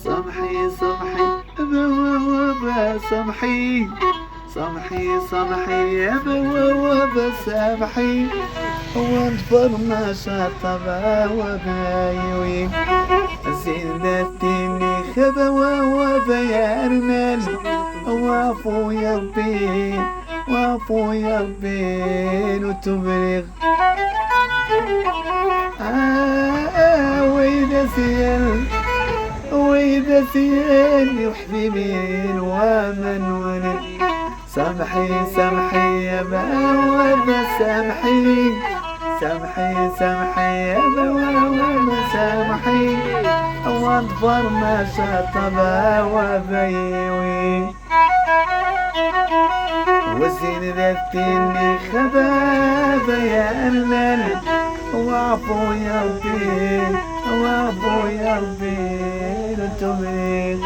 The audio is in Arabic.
سامحي سامحي بوابة سامحي سامحي سامحي يا بوابة سامحي وانفر ما شطبا وبايوي زينتيني خبوابة يا رمال وافو يا ربي وافو يا ربي وتبلغ ويدا سيال ويدا سيالي وحبيبي ومن ولد سامحي سامحي يا بوابة سامحي سامحي سامحي يا بوابة سامحي واضفر ما شطبا وبيوي والزين ذاتيني خبابة يا أرمل وعفو يا ربي وعفو يا ربي لا تبريد